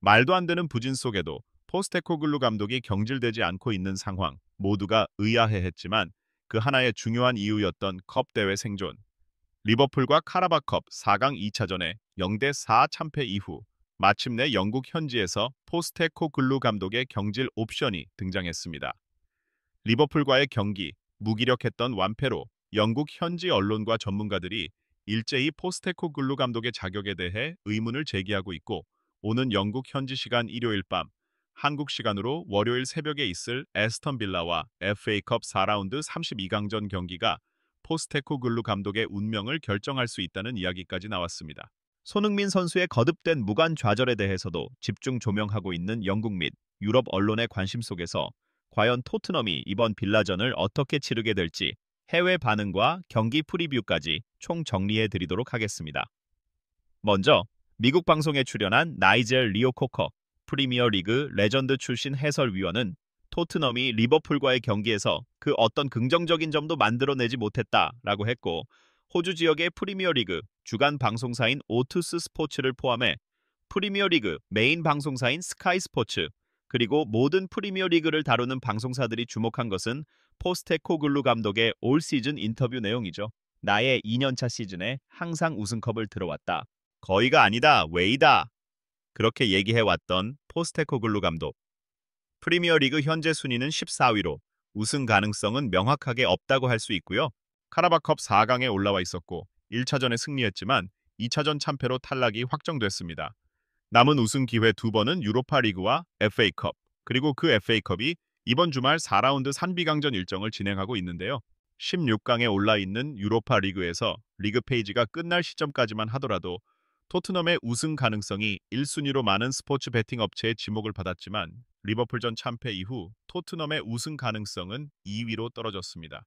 말도 안 되는 부진 속에도 포스테코글루 감독이 경질되지 않고 있는 상황, 모두가 의아해했지만 그 하나의 중요한 이유였던 컵 대회 생존. 리버풀과 카라바컵 4강 2차전에 0대4 참패 이후 마침내 영국 현지에서 포스테코글루 감독의 경질 옵션이 등장했습니다. 리버풀과의 경기, 무기력했던 완패로 영국 현지 언론과 전문가들이 일제히 포스테코글루 감독의 자격에 대해 의문을 제기하고 있고, 오는 영국 현지 시간 일요일 밤, 한국 시간으로 월요일 새벽에 있을 에스턴 빌라와 FA컵 4라운드 32강전 경기가 포스테코글루 감독의 운명을 결정할 수 있다는 이야기까지 나왔습니다. 손흥민 선수의 거듭된 무관 좌절에 대해서도 집중 조명하고 있는 영국 및 유럽 언론의 관심 속에서 과연 토트넘이 이번 빌라전을 어떻게 치르게 될지 해외 반응과 경기 프리뷰까지 총 정리해 드리도록 하겠습니다. 먼저 미국 방송에 출연한 나이젤 리오코커 프리미어리그 레전드 출신 해설위원은 토트넘이 리버풀과의 경기에서 그 어떤 긍정적인 점도 만들어내지 못했다라고 했고, 호주 지역의 프리미어리그 주간 방송사인 오투스 스포츠를 포함해 프리미어리그 메인 방송사인 스카이 스포츠, 그리고 모든 프리미어리그를 다루는 방송사들이 주목한 것은 포스테코글루 감독의 올 시즌 인터뷰 내용이죠. 나의 2년차 시즌에 항상 우승컵을 들어왔다. 거의가 아니다, 웨이다. 그렇게 얘기해왔던 포스테코글루 감독. 프리미어리그 현재 순위는 14위로 우승 가능성은 명확하게 없다고 할 수 있고요. 카라바컵 4강에 올라와 있었고 1차전에 승리했지만 2차전 참패로 탈락이 확정됐습니다. 남은 우승 기회 2번은 유로파리그와 FA컵, 그리고 그 FA컵이 이번 주말 4라운드 산비강전 일정을 진행하고 있는데요. 16강에 올라 있는 유로파리그에서 리그 페이지가 끝날 시점까지만 하더라도 토트넘의 우승 가능성이 1순위로 많은 스포츠 베팅 업체의 지목을 받았지만 리버풀전 참패 이후 토트넘의 우승 가능성은 2위로 떨어졌습니다.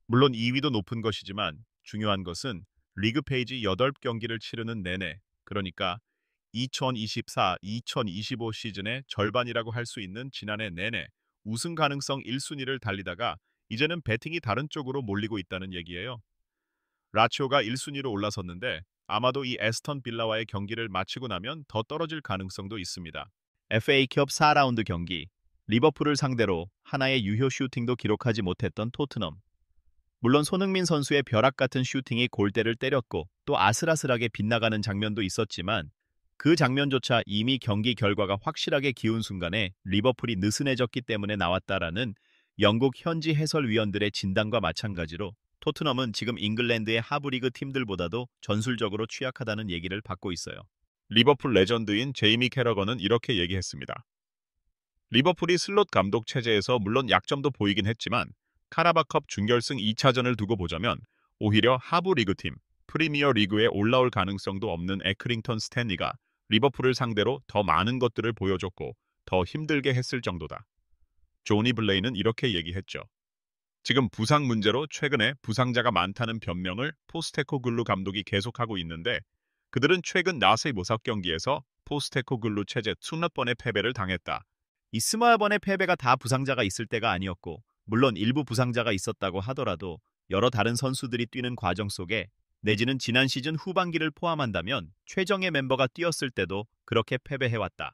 물론 2위도 높은 것이지만 중요한 것은 리그 페이지 8경기를 치르는 내내, 그러니까 2024-2025 시즌의 절반이라고 할 수 있는 지난해 내내 우승 가능성 1순위를 달리다가 이제는 배팅이 다른 쪽으로 몰리고 있다는 얘기예요. 라치오가 1순위로 올라섰는데 아마도 이 에스턴 빌라와의 경기를 마치고 나면 더 떨어질 가능성도 있습니다. FA컵 4라운드 경기, 리버풀을 상대로 하나의 유효 슈팅도 기록하지 못했던 토트넘. 물론 손흥민 선수의 벼락 같은 슈팅이 골대를 때렸고 또 아슬아슬하게 빗나가는 장면도 있었지만 그 장면조차 이미 경기 결과가 확실하게 기운 순간에 리버풀이 느슨해졌기 때문에 나왔다라는 영국 현지 해설위원들의 진단과 마찬가지로 토트넘은 지금 잉글랜드의 하브리그 팀들보다도 전술적으로 취약하다는 얘기를 받고 있어요. 리버풀 레전드인 제이미 캐러건은 이렇게 얘기했습니다. 리버풀이 슬롯 감독 체제에서 물론 약점도 보이긴 했지만 카라바컵 준결승 2차전을 두고 보자면 오히려 하브리그 팀, 프리미어 리그에 올라올 가능성도 없는 에크링턴 스탠리가 리버풀을 상대로 더 많은 것들을 보여줬고 더 힘들게 했을 정도다. 조니 블레이는 이렇게 얘기했죠. 지금 부상 문제로 최근에 부상자가 많다는 변명을 포스테코글루 감독이 계속하고 있는데, 그들은 최근 나세 모삭 경기에서 포스테코글루 체제 2번의 패배를 당했다. 이 20번의 패배가 다 부상자가 있을 때가 아니었고, 물론 일부 부상자가 있었다고 하더라도 여러 다른 선수들이 뛰는 과정 속에, 내지는 지난 시즌 후반기를 포함한다면 최정예 멤버가 뛰었을 때도 그렇게 패배해왔다.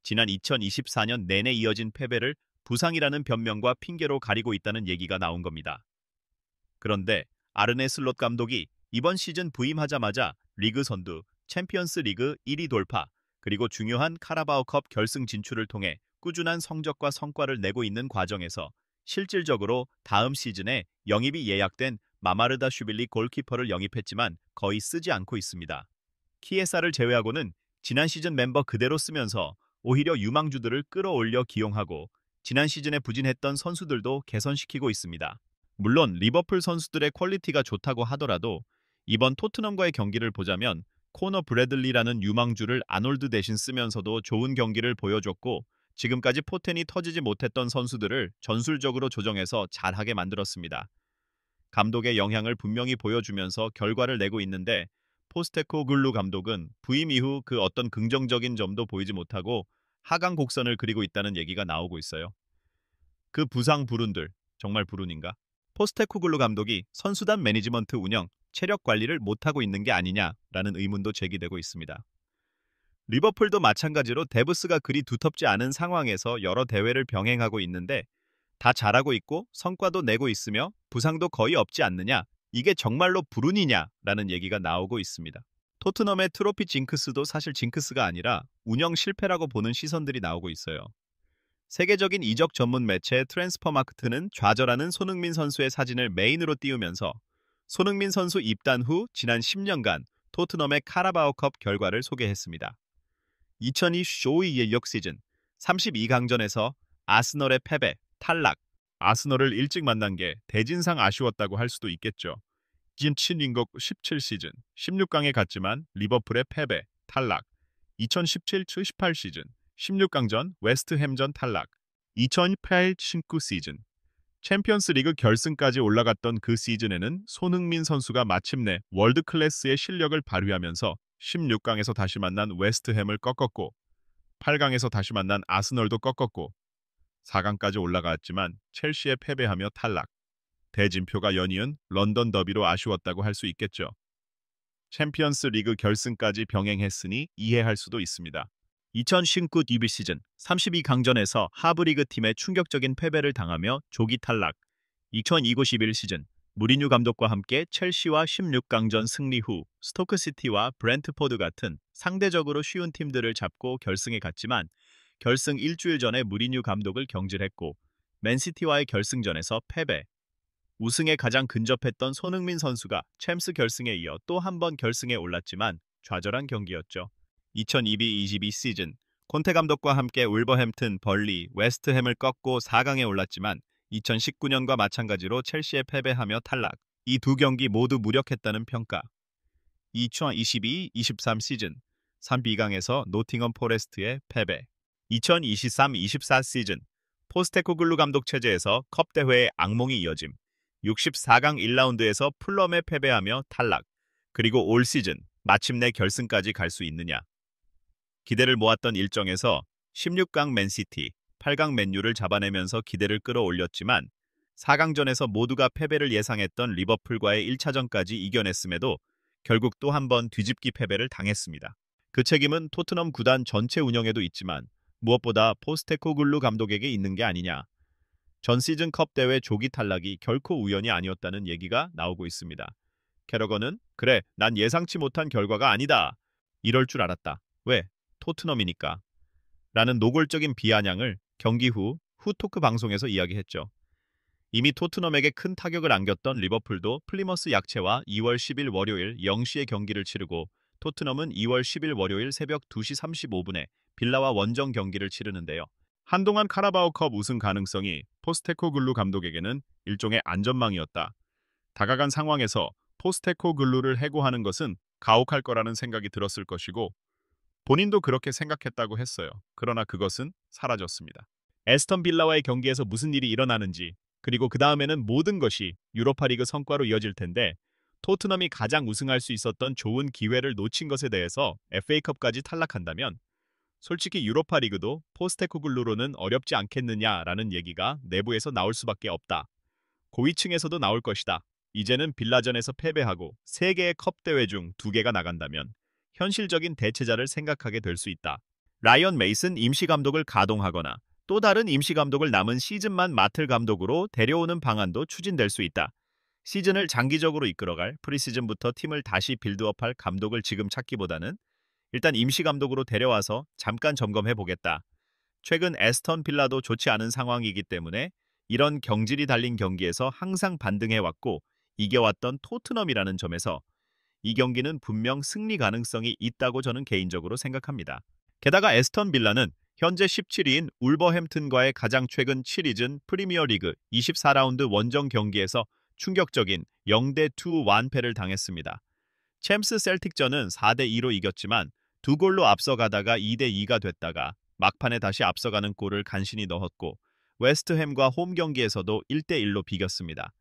지난 2024년 내내 이어진 패배를 부상이라는 변명과 핑계로 가리고 있다는 얘기가 나온 겁니다. 그런데 아르네 슬롯 감독이 이번 시즌 부임하자마자 리그 선두, 챔피언스 리그 1위 돌파, 그리고 중요한 카라바오컵 결승 진출을 통해 꾸준한 성적과 성과를 내고 있는 과정에서 실질적으로 다음 시즌에 영입이 예약된 마마르다슈빌리 골키퍼를 영입했지만 거의 쓰지 않고 있습니다. 키에사를 제외하고는 지난 시즌 멤버 그대로 쓰면서 오히려 유망주들을 끌어올려 기용하고 지난 시즌에 부진했던 선수들도 개선시키고 있습니다. 물론 리버풀 선수들의 퀄리티가 좋다고 하더라도 이번 토트넘과의 경기를 보자면 코너 브래들리라는 유망주를 아놀드 대신 쓰면서도 좋은 경기를 보여줬고, 지금까지 포텐이 터지지 못했던 선수들을 전술적으로 조정해서 잘하게 만들었습니다. 감독의 영향을 분명히 보여주면서 결과를 내고 있는데, 포스테코글루 감독은 부임 이후 그 어떤 긍정적인 점도 보이지 못하고 하강 곡선을 그리고 있다는 얘기가 나오고 있어요. 그 부상 불운들, 정말 불운인가? 포스테코글루 감독이 선수단 매니지먼트 운영, 체력 관리를 못하고 있는 게 아니냐라는 의문도 제기되고 있습니다. 리버풀도 마찬가지로 데브스가 그리 두텁지 않은 상황에서 여러 대회를 병행하고 있는데 다 잘하고 있고 성과도 내고 있으며 부상도 거의 없지 않느냐? 이게 정말로 불운이냐라는 얘기가 나오고 있습니다. 토트넘의 트로피 징크스도 사실 징크스가 아니라 운영 실패라고 보는 시선들이 나오고 있어요. 세계적인 이적 전문 매체 트랜스퍼마크트는 좌절하는 손흥민 선수의 사진을 메인으로 띄우면서 손흥민 선수 입단 후 지난 10년간 토트넘의 카라바오컵 결과를 소개했습니다. 2020-15 연력 시즌 32강전에서 아스널의 패배, 탈락. 아스널을 일찍 만난 게 대진상 아쉬웠다고 할 수도 있겠죠. 김치닝국 17 시즌 16강에 갔지만 리버풀의 패배, 탈락. 2017-18 시즌 16강전 웨스트햄전 탈락. 2018-19 시즌 챔피언스리그 결승까지 올라갔던 그 시즌에는 손흥민 선수가 마침내 월드클래스의 실력을 발휘하면서 16강에서 다시 만난 웨스트햄을 꺾었고 8강에서 다시 만난 아스널도 꺾었고 4강까지 올라갔지만 첼시에 패배하며 탈락. 대진표가 연이은 런던 더비로 아쉬웠다고 할 수 있겠죠. 챔피언스 리그 결승까지 병행했으니 이해할 수도 있습니다. 2019 DB 시즌 32강전에서 하브리그 팀에 충격적인 패배를 당하며 조기 탈락. 2020-21 시즌 무리뉴 감독과 함께 첼시와 16강전 승리 후 스토크시티와 브렌트포드 같은 상대적으로 쉬운 팀들을 잡고 결승에 갔지만 결승 일주일 전에 무리뉴 감독을 경질했고 맨시티와의 결승전에서 패배. 우승에 가장 근접했던 손흥민 선수가 챔스 결승에 이어 또 한 번 결승에 올랐지만 좌절한 경기였죠. 2022-22 시즌 콘테 감독과 함께 울버햄튼, 벌리, 웨스트햄을 꺾고 4강에 올랐지만 2019년과 마찬가지로 첼시에 패배하며 탈락. 이 두 경기 모두 무력했다는 평가. 2022-23 시즌 3비강에서 노팅엄 포레스트의 패배. 2023-24 시즌 포스테코글루 감독 체제에서 컵 대회의 악몽이 이어짐. 64강 1라운드에서 풀럼에 패배하며 탈락. 그리고 올 시즌 마침내 결승까지 갈 수 있느냐. 기대를 모았던 일정에서 16강 맨시티, 8강 맨유를 잡아내면서 기대를 끌어올렸지만 4강전에서 모두가 패배를 예상했던 리버풀과의 1차전까지 이겨냈음에도 결국 또 한 번 뒤집기 패배를 당했습니다. 그 책임은 토트넘 구단 전체 운영에도 있지만 무엇보다 포스테코글루 감독에게 있는 게 아니냐. 전 시즌 컵 대회 조기 탈락이 결코 우연이 아니었다는 얘기가 나오고 있습니다. 캐러건은 그래, 난 예상치 못한 결과가 아니다. 이럴 줄 알았다. 왜? 토트넘이니까. 라는 노골적인 비아냥을 경기 후 후토크 방송에서 이야기했죠. 이미 토트넘에게 큰 타격을 안겼던 리버풀도 플리머스 약체와 2월 10일 월요일 0시에 경기를 치르고 토트넘은 2월 10일 월요일 새벽 2시 35분에 빌라와 원정 경기를 치르는데요. 한동안 카라바오컵 우승 가능성이 포스테코글루 감독에게는 일종의 안전망이었다. 다가간 상황에서 포스테코글루를 해고하는 것은 가혹할 거라는 생각이 들었을 것이고 본인도 그렇게 생각했다고 했어요. 그러나 그것은 사라졌습니다. 에스턴 빌라와의 경기에서 무슨 일이 일어나는지 그리고 그 다음에는 모든 것이 유로파리그 성과로 이어질 텐데 토트넘이 가장 우승할 수 있었던 좋은 기회를 놓친 것에 대해서 FA컵까지 탈락한다면 솔직히 유로파리그도 포스테코글루로는 어렵지 않겠느냐라는 얘기가 내부에서 나올 수밖에 없다. 고위층에서도 나올 것이다. 이제는 빌라전에서 패배하고 3개의 컵 대회 중 2개가 나간다면 현실적인 대체자를 생각하게 될 수 있다. 라이언 메이슨 임시감독을 가동하거나 또 다른 임시감독을 남은 시즌만 맡을 감독으로 데려오는 방안도 추진될 수 있다. 시즌을 장기적으로 이끌어갈 프리시즌부터 팀을 다시 빌드업할 감독을 지금 찾기보다는 일단 임시감독으로 데려와서 잠깐 점검해 보겠다. 최근 에스턴 빌라도 좋지 않은 상황이기 때문에 이런 경질이 달린 경기에서 항상 반등해왔고 이겨왔던 토트넘이라는 점에서 이 경기는 분명 승리 가능성이 있다고 저는 개인적으로 생각합니다. 게다가 에스턴 빌라는 현재 17위인 울버햄튼과의 가장 최근 7위즌 프리미어리그 24라운드 원정 경기에서 충격적인 0대2 완패를 당했습니다. 챔스 셀틱전은 4대2로 이겼지만 두 골로 앞서가다가 2대2가 됐다가 막판에 다시 앞서가는 골을 간신히 넣었고 웨스트햄과 홈 경기에서도 1대1로 비겼습니다.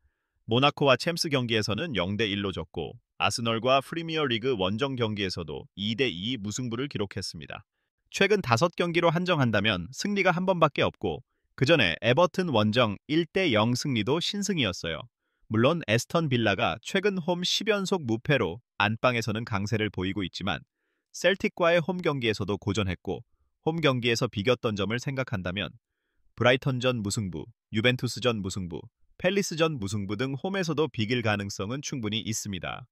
모나코와 챔스 경기에서는 0대1로 졌고 아스널과 프리미어리그 원정 경기에서도 2대2 무승부를 기록했습니다. 최근 5경기로 한정한다면 승리가 한 번밖에 없고 그 전에 에버튼 원정 1대0 승리도 신승이었어요. 물론 에스턴 빌라가 최근 홈 10연속 무패로 안방에서는 강세를 보이고 있지만 셀틱과의 홈 경기에서도 고전했고 홈 경기에서 비겼던 점을 생각한다면 브라이턴전 무승부, 유벤투스전 무승부, 팰리스전 무승부 등 홈에서도 비길 가능성은 충분히 있습니다.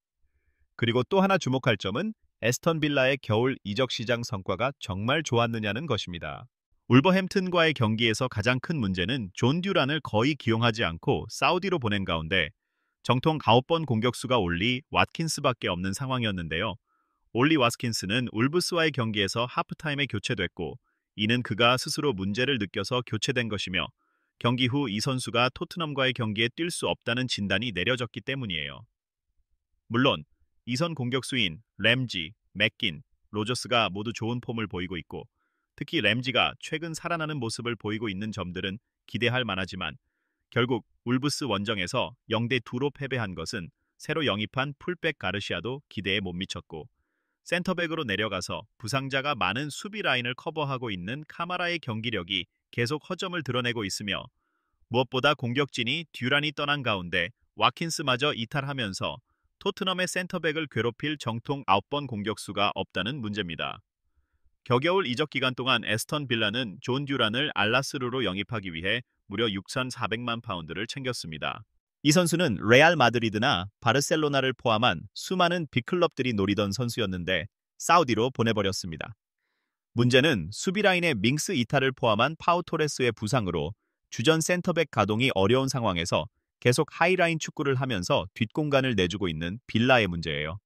그리고 또 하나 주목할 점은 에스턴 빌라의 겨울 이적 시장 성과가 정말 좋았느냐는 것입니다. 울버햄튼과의 경기에서 가장 큰 문제는 존 듀란을 거의 기용하지 않고 사우디로 보낸 가운데 정통 9번 공격수가 올리 왓킨스밖에 없는 상황이었는데요. 올리 왓킨스는 울브스와의 경기에서 하프타임에 교체됐고 이는 그가 스스로 문제를 느껴서 교체된 것이며 경기 후 이 선수가 토트넘과의 경기에 뛸 수 없다는 진단이 내려졌기 때문이에요. 물론 이선 공격수인 램지, 맥긴, 로저스가 모두 좋은 폼을 보이고 있고 특히 램지가 최근 살아나는 모습을 보이고 있는 점들은 기대할 만하지만 결국 울브스 원정에서 0대2로 패배한 것은 새로 영입한 풀백 가르시아도 기대에 못 미쳤고 센터백으로 내려가서 부상자가 많은 수비 라인을 커버하고 있는 카마라의 경기력이 계속 허점을 드러내고 있으며 무엇보다 공격진이 듀란이 떠난 가운데 와킨스마저 이탈하면서 토트넘의 센터백을 괴롭힐 정통 9번 공격수가 없다는 문제입니다. 겨겨울 이적 기간 동안 에스턴 빌라는 존 듀란을 알라스루로 영입하기 위해 무려 6,400만 파운드를 챙겼습니다. 이 선수는 레알 마드리드나 바르셀로나를 포함한 수많은 빅클럽들이 노리던 선수였는데 사우디로 보내버렸습니다. 문제는 수비 라인의 밍스 이탈을 포함한 파우 토레스의 부상으로 주전 센터백 가동이 어려운 상황에서 계속 하이라인 축구를 하면서 뒷공간을 내주고 있는 빌라의 문제예요.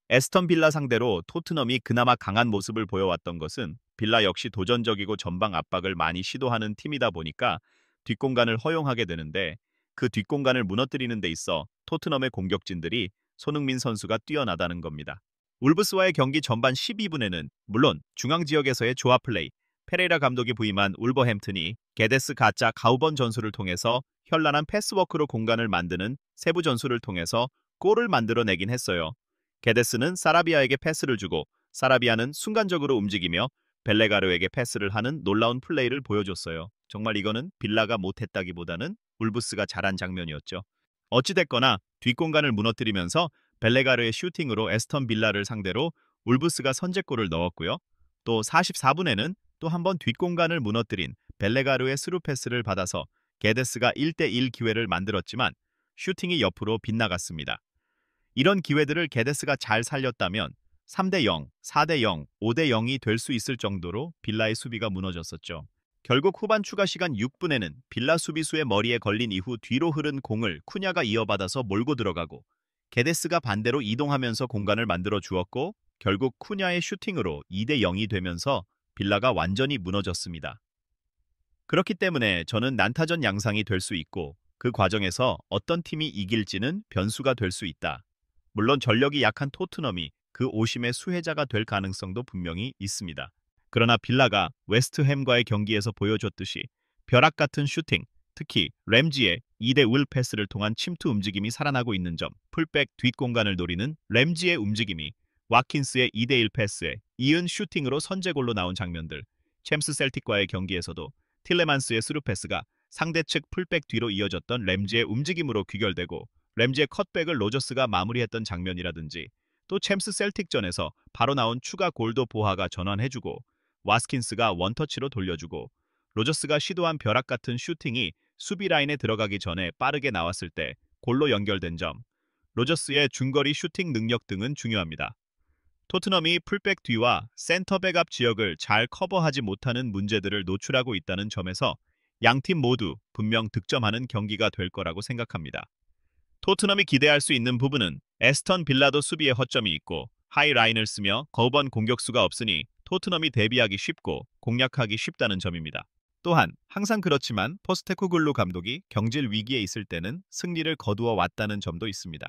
에스턴 빌라 상대로 토트넘이 그나마 강한 모습을 보여왔던 것은 빌라 역시 도전적이고 전방 압박을 많이 시도하는 팀이다 보니까 뒷공간을 허용하게 되는데 그 뒷공간을 무너뜨리는 데 있어 토트넘의 공격진들이 손흥민 선수가 뛰어나다는 겁니다. 울브스와의 경기 전반 12분에는 물론 중앙 지역에서의 조합 플레이, 페레이라 감독이 부임한 울버햄튼이 게데스 가짜 가우번 전술을 통해서 현란한 패스워크로 공간을 만드는 세부 전술을 통해서 골을 만들어내긴 했어요. 게데스는 사라비아에게 패스를 주고 사라비아는 순간적으로 움직이며 벨레가르에게 패스를 하는 놀라운 플레이를 보여줬어요. 정말 이거는 빌라가 못했다기보다는 울브스가 잘한 장면이었죠. 어찌됐거나 뒷공간을 무너뜨리면서 벨레가르의 슈팅으로 에스턴 빌라를 상대로 울브스가 선제골을 넣었고요. 또 44분에는 또 한 번 뒷공간을 무너뜨린 벨레가르의 스루 패스를 받아서 게데스가 1대1 기회를 만들었지만 슈팅이 옆으로 빗나갔습니다. 이런 기회들을 게데스가 잘 살렸다면 3대0, 4대0, 5대0이 될 수 있을 정도로 빌라의 수비가 무너졌었죠. 결국 후반 추가 시간 6분에는 빌라 수비수의 머리에 걸린 이후 뒤로 흐른 공을 쿠냐가 이어받아서 몰고 들어가고 게데스가 반대로 이동하면서 공간을 만들어 주었고 결국 쿠냐의 슈팅으로 2대0이 되면서 빌라가 완전히 무너졌습니다. 그렇기 때문에 저는 난타전 양상이 될 수 있고 그 과정에서 어떤 팀이 이길지는 변수가 될 수 있다. 물론 전력이 약한 토트넘이 그 오심의 수혜자가 될 가능성도 분명히 있습니다. 그러나 빌라가 웨스트햄과의 경기에서 보여줬듯이 벼락 같은 슈팅, 특히 램지의 2대1 패스를 통한 침투 움직임이 살아나고 있는 점, 풀백 뒷공간을 노리는 램지의 움직임이 와킨스의 2대1 패스에 이은 슈팅으로 선제골로 나온 장면들, 챔스 셀틱과의 경기에서도 틸레만스의 스루 패스가 상대 측 풀백 뒤로 이어졌던 램지의 움직임으로 귀결되고 램지의 컷백을 로저스가 마무리했던 장면이라든지 또 챔스 셀틱전에서 바로 나온 추가 골도 보하가 전환해주고 와스킨스가 원터치로 돌려주고 로저스가 시도한 벼락 같은 슈팅이 수비 라인에 들어가기 전에 빠르게 나왔을 때 골로 연결된 점, 로저스의 중거리 슈팅 능력 등은 중요합니다. 토트넘이 풀백 뒤와 센터백 앞 지역을 잘 커버하지 못하는 문제들을 노출하고 있다는 점에서 양팀 모두 분명 득점하는 경기가 될 거라고 생각합니다. 토트넘이 기대할 수 있는 부분은 에스턴 빌라도 수비에 허점이 있고 하이라인을 쓰며 거번 공격수가 없으니 토트넘이 대비하기 쉽고 공략하기 쉽다는 점입니다. 또한 항상 그렇지만 포스테코글루 감독이 경질 위기에 있을 때는 승리를 거두어 왔다는 점도 있습니다.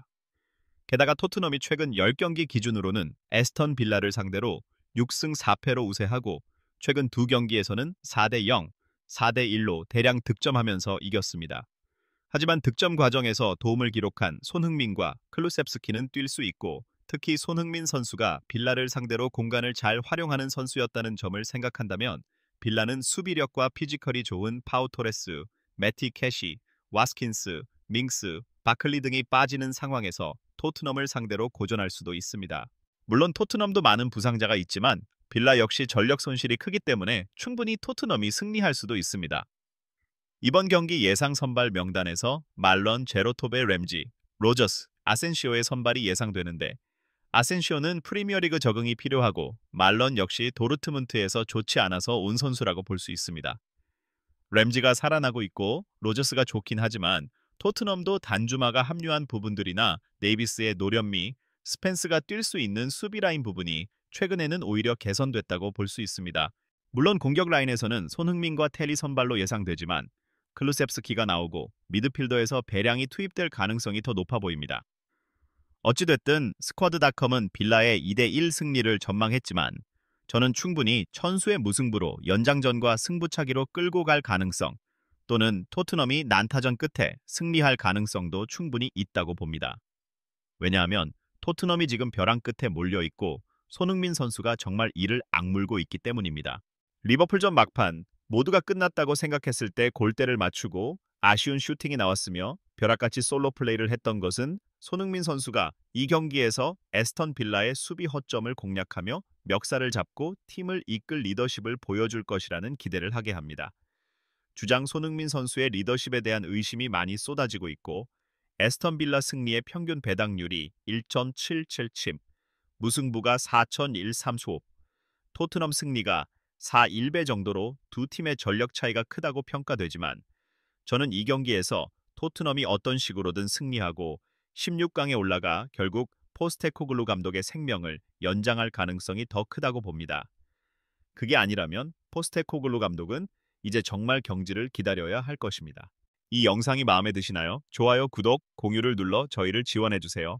게다가 토트넘이 최근 10경기 기준으로는 에스턴 빌라를 상대로 6승 4패로 우세하고 최근 2경기에서는 4대0, 4대1로 대량 득점하면서 이겼습니다. 하지만 득점 과정에서 도움을 기록한 손흥민과 클루셉스키는 뛸 수 있고 특히 손흥민 선수가 빌라를 상대로 공간을 잘 활용하는 선수였다는 점을 생각한다면 빌라는 수비력과 피지컬이 좋은 파우 토레스, 매티 캐시, 와스킨스, 밍스, 바클리 등이 빠지는 상황에서 토트넘을 상대로 고전할 수도 있습니다. 물론 토트넘도 많은 부상자가 있지만 빌라 역시 전력 손실이 크기 때문에 충분히 토트넘이 승리할 수도 있습니다. 이번 경기 예상 선발 명단에서 말런, 제로톱의 램지, 로저스, 아센시오의 선발이 예상되는데 아센시오는 프리미어리그 적응이 필요하고 말런 역시 도르트문트에서 좋지 않아서 온 선수라고 볼 수 있습니다. 램지가 살아나고 있고 로저스가 좋긴 하지만 토트넘도 단주마가 합류한 부분들이나 네이비스의 노련미, 스펜스가 뛸 수 있는 수비 라인 부분이 최근에는 오히려 개선됐다고 볼 수 있습니다. 물론 공격 라인에서는 손흥민과 텔이 선발로 예상되지만 클루셉스키가 나오고 미드필더에서 배량이 투입될 가능성이 더 높아 보입니다. 어찌됐든 스쿼드닷컴은 빌라의 2대1 승리를 전망했지만 저는 충분히 천수의 무승부로 연장전과 승부차기로 끌고 갈 가능성 또는 토트넘이 난타전 끝에 승리할 가능성도 충분히 있다고 봅니다. 왜냐하면 토트넘이 지금 벼랑 끝에 몰려있고 손흥민 선수가 정말 이를 악물고 있기 때문입니다. 리버풀전 막판 모두가 끝났다고 생각했을 때 골대를 맞추고 아쉬운 슈팅이 나왔으며 벼락같이 솔로 플레이를 했던 것은 손흥민 선수가 이 경기에서 에스턴 빌라의 수비 허점을 공략하며 멱살을 잡고 팀을 이끌 리더십을 보여줄 것이라는 기대를 하게 합니다. 주장 손흥민 선수의 리더십에 대한 의심이 많이 쏟아지고 있고 에스턴 빌라 승리의 평균 배당률이 1.77침, 무승부가 4.13소, 토트넘 승리가 4.1배 정도로 두 팀의 전력 차이가 크다고 평가되지만 저는 이 경기에서 토트넘이 어떤 식으로든 승리하고 16강에 올라가 결국 포스테코글루 감독의 생명을 연장할 가능성이 더 크다고 봅니다. 그게 아니라면 포스테코글루 감독은 이제 정말 경지를 기다려야 할 것입니다. 이 영상이 마음에 드시나요? 좋아요, 구독, 공유를 눌러 저희를 지원해주세요.